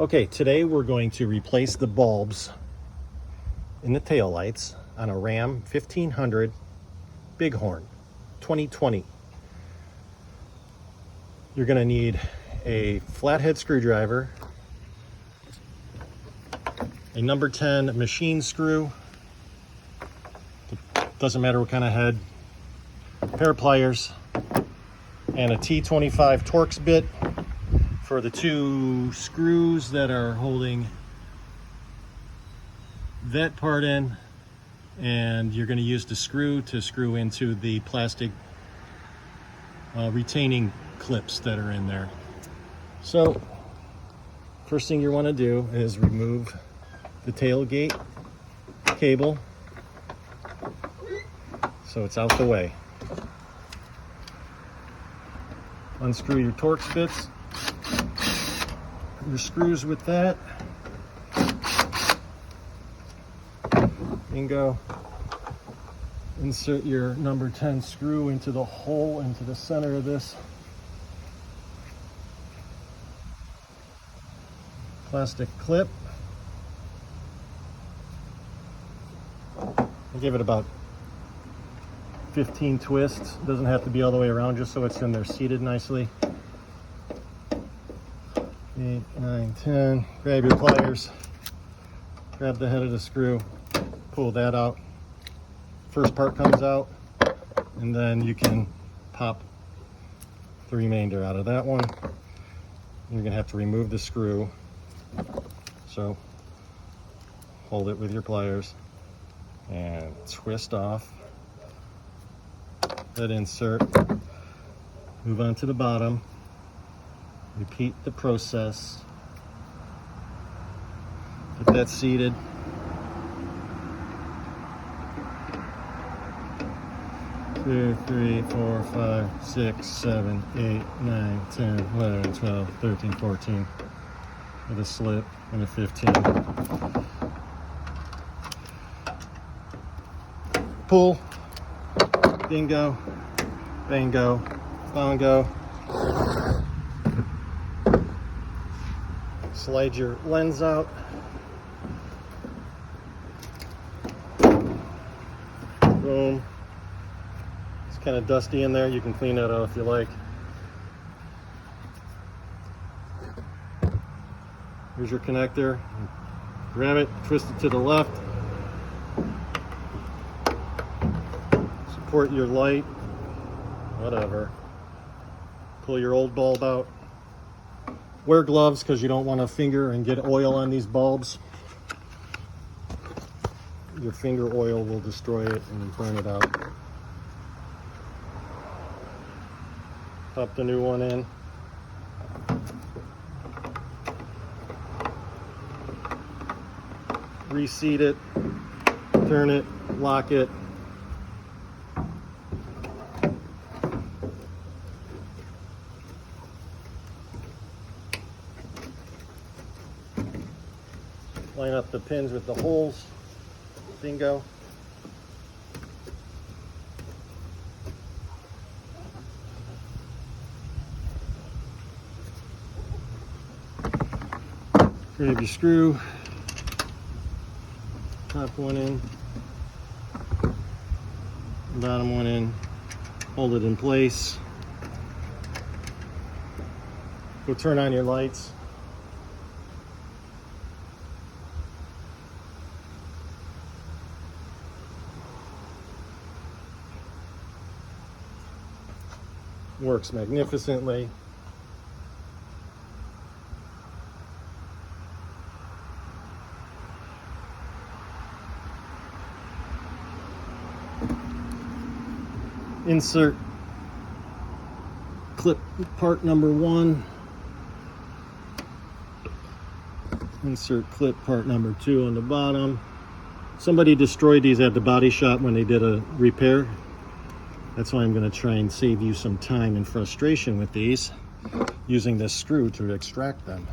Okay, today we're going to replace the bulbs in the taillights on a Ram 1500 Bighorn 2020. You're going to need a flathead screwdriver, a number 10 machine screw, doesn't matter what kind of head, a pair of pliers, and a T25 Torx bit for the two screws that are holding that part in, and you're going to use the screw to screw into the plastic retaining clips that are in there. So first thing you want to do is remove the tailgate cable so it's out the way. Unscrew your Torx bits, your screws with that. Bingo. Insert your number 10 screw into the hole, into the center of this plastic clip. I give it about 15 twists. It doesn't have to be all the way around, just so it's in there seated nicely. 8, 9, 10. Grab your pliers, grab the head of the screw, pull that out. First part comes out, and then you can pop the remainder out of that one. You're gonna have to remove the screw, so hold it with your pliers and twist off that insert. Move on to the bottom, repeat the process, get that seated. Two, 3, 4, 5, 6, 7, 8, 9, 10, 11, 12, 13, 14 with a slip and a 15. Pull. Bingo. Bango. Bongo. Slide your lens out. Boom. It's kind of dusty in there. You can clean that out if you like. Here's your connector. Grab it, twist it to the left. Support your light, whatever. Pull your old bulb out. Wear gloves because you don't want to finger and get oil on these bulbs. Your finger oil will destroy it and burn it out. Pop the new one in. Reseat it, turn it, lock it. Line up the pins with the holes. Bingo. Grab your screw, top one in, bottom one in, hold it in place. Go turn on your lights. Works magnificently. Insert clip part number 1. Insert clip part number 2 on the bottom. Somebody destroyed these at the body shop when they did a repair. That's why I'm going to try and save you some time and frustration with these, using this screw to extract them.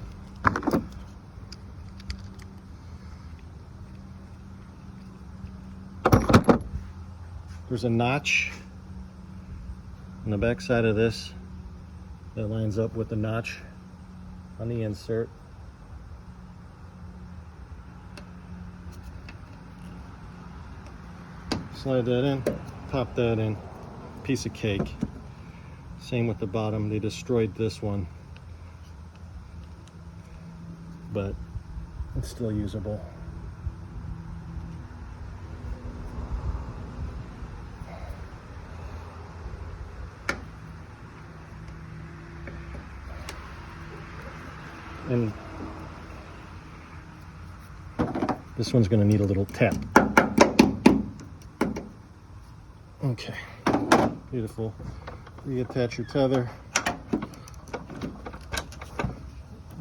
There's a notch on the back side of this that lines up with the notch on the insert. slide that in, pop that in, piece of cake. Same with the bottom, they destroyed this one, but it's still usable. And this one's going to need a little tap. Okay, beautiful. Reattach your tether.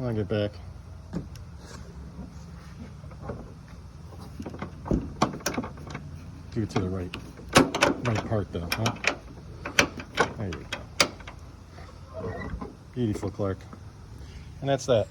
I'll get back. Do it to the right part though, huh? There you go. Beautiful, Clark. And that's that.